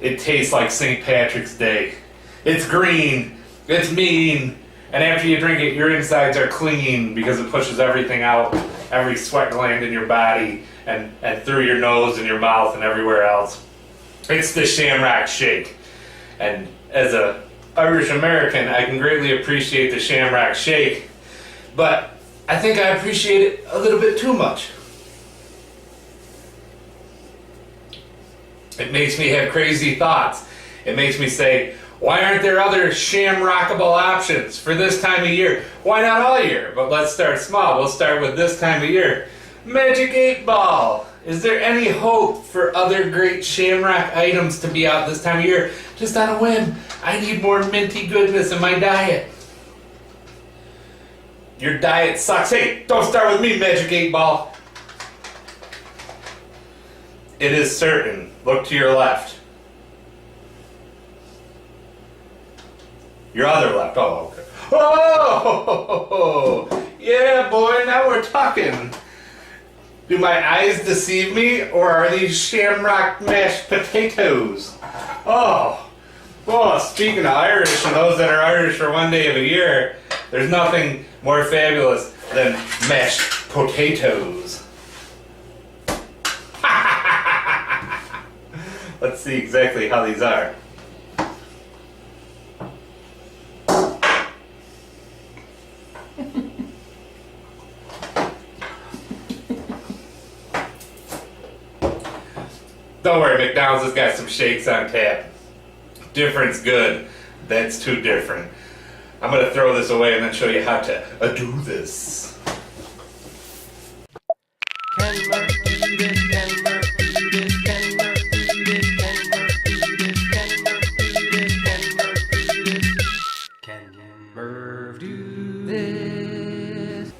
it tastes like St. Patrick's Day. It's green, it's mean, and after you drink it, your insides are clean because it pushes everything out, every sweat gland in your body, and through your nose and your mouth and everywhere else. It's the Shamrock Shake. And as a Irish American, I can greatly appreciate the Shamrock Shake, but I think I appreciate it a little bit too much. It makes me have crazy thoughts. It makes me say, why aren't there other shamrockable options for this time of year? Why not all year? But let's start small. We'll start with this time of year. Magic 8 Ball. Is there any hope for other great Shamrock items to be out this time of year? Just on a whim, I need more minty goodness in my diet. Your diet sucks. Hey, don't start with me, Magic 8 Ball. It is certain. Look to your left. Your other left. Oh, okay. Oh, yeah, boy, now we're talking. Do my eyes deceive me, or are these Shamrock mashed potatoes? Oh, speaking of Irish, and those that are Irish for one day of the year, there's nothing more fabulous than mashed potatoes. Let's see exactly how these are. Don't worry, McDonald's has got some shakes on tap. Different's good. That's too different. I'm going to throw this away and then show you how to do this.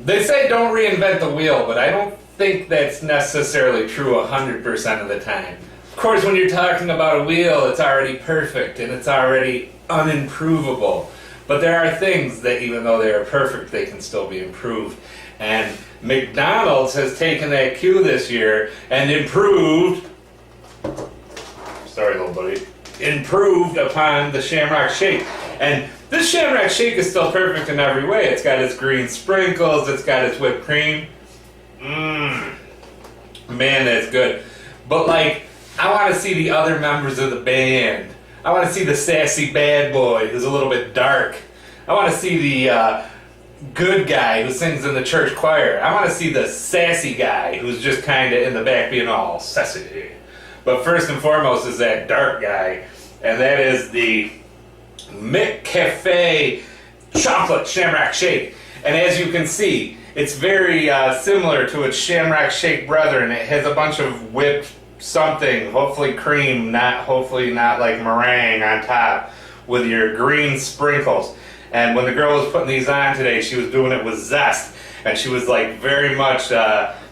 They say don't reinvent the wheel, but I don't think that's necessarily true 100% of the time. Of course, when you're talking about a wheel, it's already perfect and it's already unimprovable. But there are things that even though they are perfect, they can still be improved. And McDonald's has taken that cue this year and improved, sorry little buddy, improved upon the Shamrock Shake. And this Shamrock Shake is still perfect in every way. It's got its green sprinkles, it's got its whipped cream. Man, that's good. But like, I want to see the other members of the band. I want to see the sassy bad boy who's a little bit dark. I want to see the good guy who sings in the church choir. I want to see the sassy guy who's just kind of in the back being all sassy. But first and foremost is that dark guy, and that is the McCafe Chocolate Shamrock Shake. And as you can see, it's very similar to its Shamrock Shake brethren. It has a bunch of whipped something, hopefully cream, hopefully not like meringue on top, with your green sprinkles. And when the girl was putting these on today, she was doing it with zest, and she was like very much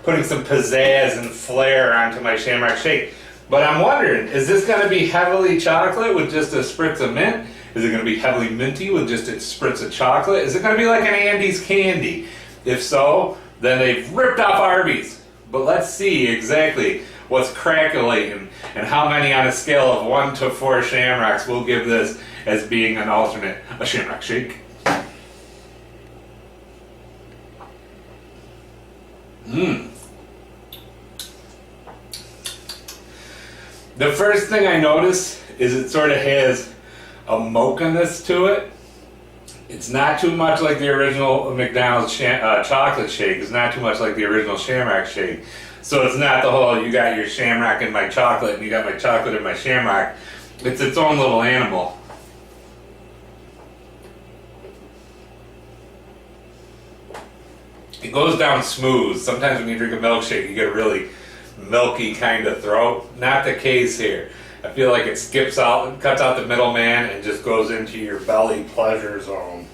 putting some pizzazz and flair onto my Shamrock Shake. But I'm wondering, is this going to be heavily chocolate with just a spritz of mint? Is it going to be heavily minty with just a spritz of chocolate? Is it going to be like an Andes candy? If so, then they've ripped off Arby's. But let's see exactly what's crackulating and how many on a scale of 1 to 4 Shamrocks we'll give this as being an alternate, a Shamrock Shake. The first thing I notice is it sort of has a mocha-ness to it. It's not too much like the original McDonald's chocolate shake. It's not too much like the original Shamrock Shake. So it's not the whole, you got your Shamrock in my chocolate and you got my chocolate in my Shamrock. It's its own little animal. It goes down smooth. Sometimes when you drink a milkshake, you get a really milky kind of throat. Not the case here. I feel like it skips out, cuts out the middleman, and just goes into your belly pleasure zone.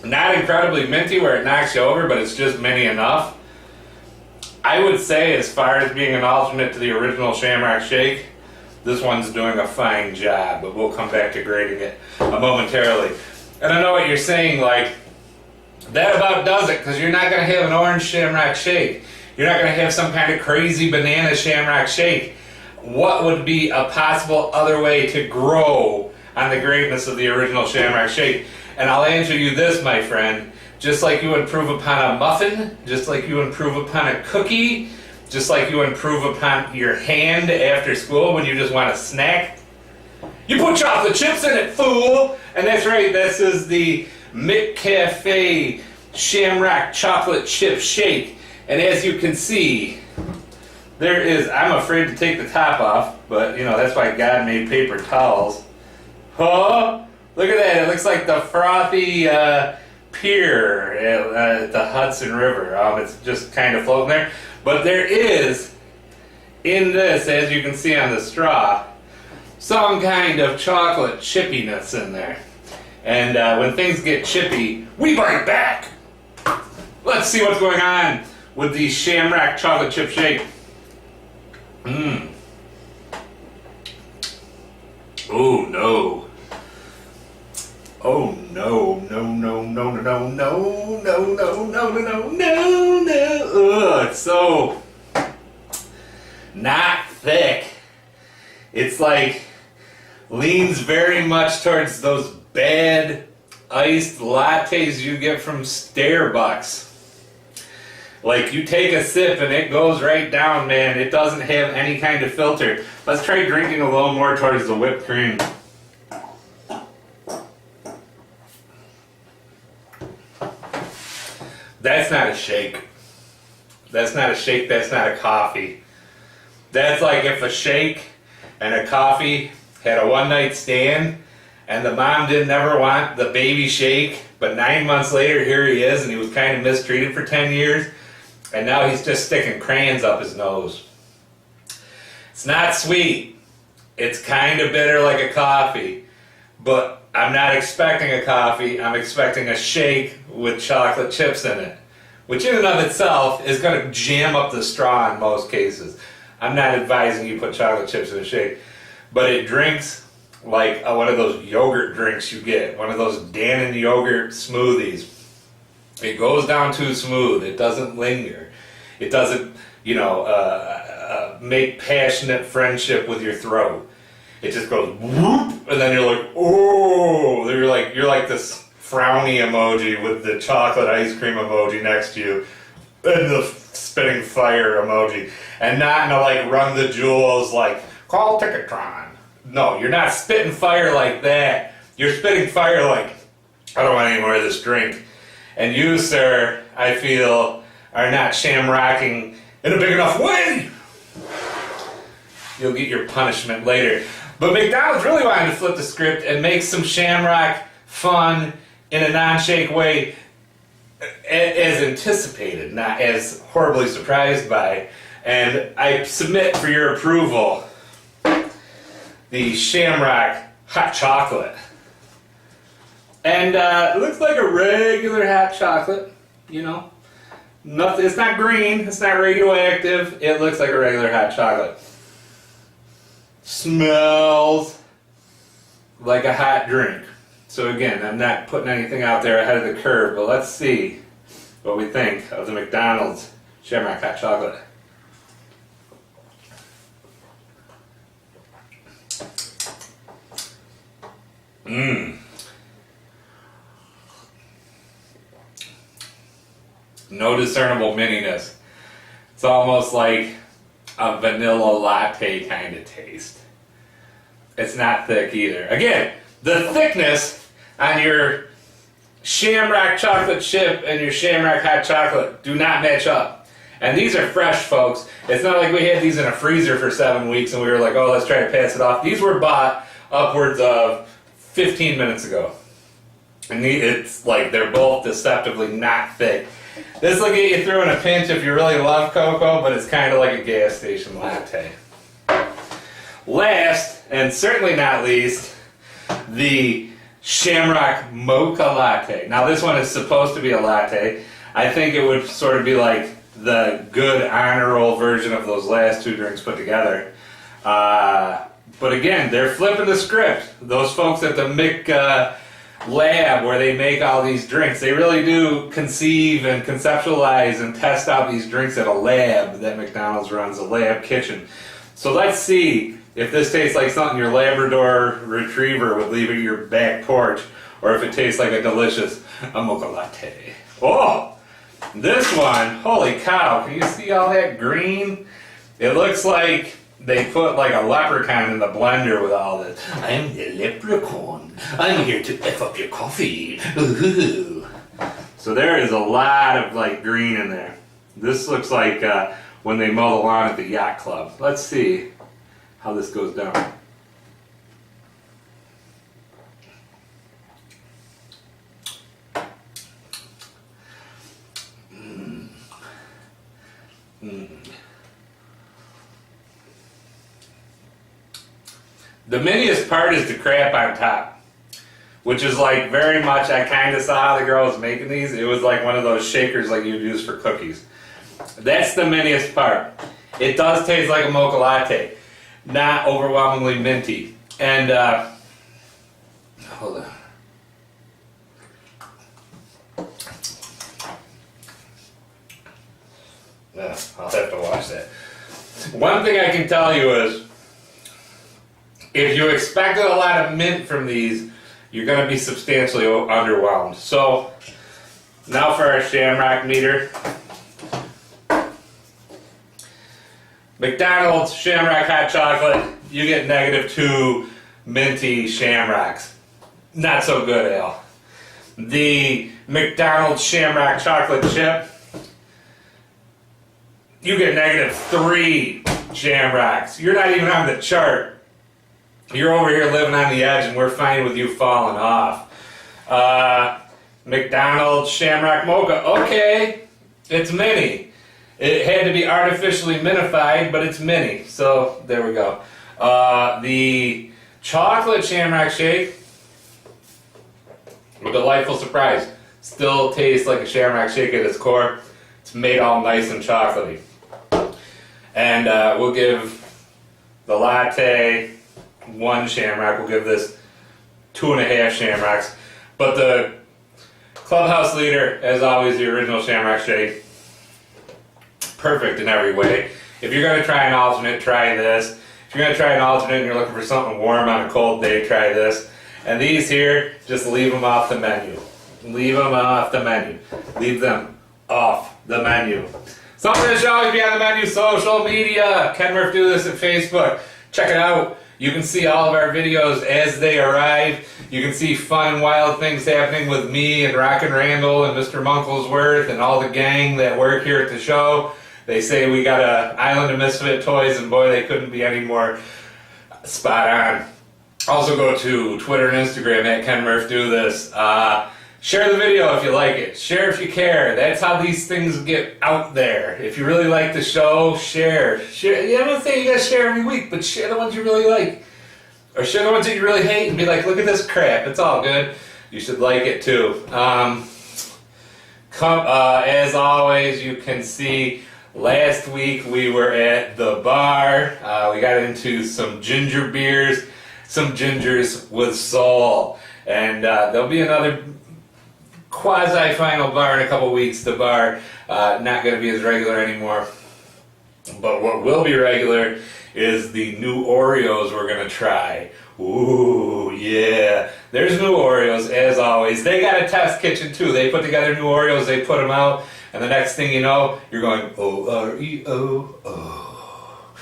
Not incredibly minty where it knocks you over, but it's just minty enough. I would say, as far as being an alternate to the original Shamrock Shake, this one's doing a fine job, but we'll come back to grading it momentarily. And I know what you're saying, like, that about does it, because you're not going to have an orange Shamrock Shake. You're not going to have some kind of crazy banana Shamrock Shake. What would be a possible other way to grow on the greatness of the original Shamrock Shake? And I'll answer you this, my friend. Just like you improve upon a muffin, just like you improve upon a cookie, just like you improve upon your hand after school when you just want a snack, you put chocolate chips in it, fool! And that's right, this is the McCafe Shamrock Chocolate Chip Shake. And as you can see, there is, I'm afraid to take the top off, but you know, that's why God made paper towels. Oh, look at that, it looks like the frothy pier at the Hudson River. It's just kind of floating there. But there is, in this, as you can see on the straw, some kind of chocolate chippiness in there. And when things get chippy, we bite back. Let's see what's going on with the Shamrock Chocolate Chip Shake. Oh no. Oh no, no, no, no, no, no, no, no, no, no, no, no, no. Ugh, it's so not thick. It's like leans very much towards those bad iced lattes you get from Starbucks. Like you take a sip and it goes right down, man. It doesn't have any kind of filter. Let's try drinking a little more towards the whipped cream. That's not a shake. That's not a shake, that's not a coffee. That's like if a shake and a coffee had a one-night stand and the mom didn't ever want the baby shake, but 9 months later here he is and he was kind of mistreated for 10 years and now he's just sticking crayons up his nose. It's not sweet. It's kind of bitter like a coffee, but I'm not expecting a coffee, I'm expecting a shake with chocolate chips in it, which in and of itself is going to jam up the straw in most cases. I'm not advising you put chocolate chips in a shake, but it drinks like one of those yogurt drinks you get, one of those Dannon yogurt smoothies. It goes down too smooth, it doesn't linger, it doesn't, you know, make passionate friendship with your throat. It just goes whoop, and then you're like, oh, you're like this frowny emoji with the chocolate ice cream emoji next to you, and the spitting fire emoji, and not in a like run the jewels like call Ticketron. No, you're not spitting fire like that. You're spitting fire like I don't want any more of this drink. And you, sir, I feel, are not shamrocking in a big enough way. You'll get your punishment later. But McDonald's really wanted to flip the script and make some Shamrock fun in a non-shake way as anticipated, not as horribly surprised by. And I submit for your approval the Shamrock hot chocolate. And it looks like a regular hot chocolate, you know. Nothing, it's not green, it's not radioactive, it looks like a regular hot chocolate. Smells like a hot drink. So again, I'm not putting anything out there ahead of the curve, but let's see what we think of the McDonald's Shamrock hot chocolate. No discernible mininess. It's almost like a vanilla latte kind of taste. It's not thick either. Again, the thickness on your Shamrock chocolate chip and your Shamrock hot chocolate do not match up. And these are fresh, folks. It's not like we had these in a freezer for 7 weeks and we were like, oh, let's try to pass it off. These were bought upwards of 15 minutes ago. And it's like they're both deceptively not thick. This will get you through in a pinch if you really love cocoa, but it's kind of like a gas station latte. Last, and certainly not least, the Shamrock Mocha Latte. Now this one is supposed to be a latte. I think it would sort of be like the good honor roll version of those last two drinks put together. But again, they're flipping the script. Those folks at the lab where they make all these drinks. They really do conceive and conceptualize and test out these drinks at a lab that McDonald's runs, a lab kitchen. So let's see if this tastes like something your Labrador Retriever would leave at your back porch, or if it tastes like a delicious mocha latte. Oh, this one, holy cow, can you see all that green? It looks like they put like a leprechaun in the blender with all this. I'm the leprechaun. I'm here to F up your coffee. Ooh. So there is a lot of like green in there. This looks like when they mow the lawn at the yacht club. Let's see how this goes down. The miniest part is the crap on top, which is like very much, I kind of saw how the girl was making these. It was like one of those shakers like you'd use for cookies. That's the miniest part. It does taste like a mocha latte, not overwhelmingly minty. And, hold on. I'll have to watch that. One thing I can tell you is, if you expected a lot of mint from these, you're going to be substantially underwhelmed. So, now for our Shamrock meter. McDonald's Shamrock hot chocolate, you get -2 minty Shamrocks. Not so good, Al. The McDonald's Shamrock chocolate chip, you get -3 Shamrocks. You're not even on the chart. You're over here living on the edge, and we're fine with you falling off. McDonald's Shamrock Mocha. Okay, it's mini. It had to be artificially minified, but it's mini. So there we go. The chocolate Shamrock Shake, a delightful surprise. Still tastes like a Shamrock Shake at its core. It's made all nice and chocolatey. And we'll give the latte 1 Shamrock. We'll give this 2.5 Shamrocks. But the clubhouse leader, as always, the original Shamrock Shake. Perfect in every way. If you're going to try an alternate, try this. If you're going to try an alternate and you're looking for something warm on a cold day, try this. And these here, just leave them off the menu. Leave them off the menu. Leave them off the menu. Something that should always be on the menu, social media. Ken Murph do this at Facebook. Check it out. You can see all of our videos as they arrive. You can see fun and wild things happening with me and Rockin' Randall and Mr. Munklesworth and all the gang that work here at the show. They say we got an island of misfit toys, and boy, they couldn't be any more spot on. Also go to Twitter and Instagram at Ken Murph Do This. Share the video if you like it. Share if you care. That's how these things get out there. If you really like the show, share. Share. Yeah, I'm not saying you gotta share every week, but share the ones you really like. Or share the ones that you really hate and be like, look at this crap. It's all good. You should like it too. As always, you can see last week we were at the bar. We got into some ginger beers, some gingers with soul. And there'll be another quasi-final bar in a couple weeks. The bar not going to be as regular anymore. But what will be regular is the new Oreos we're going to try. Ooh, yeah. There's new Oreos, as always. They got a test kitchen, too. They put together new Oreos, they put them out, and the next thing you know, you're going, O-R-E-O, oh,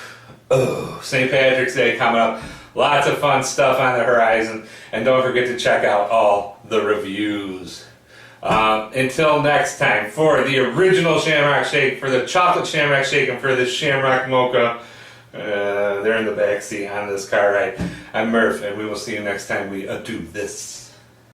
oh. St. Patrick's Day coming up. Lots of fun stuff on the horizon. And don't forget to check out all the reviews. Until next time, for the original Shamrock Shake, for the chocolate Shamrock Shake, and for the Shamrock Mocha, they're in the back seat on this car ride. I'm Murph, and we will see you next time we do this.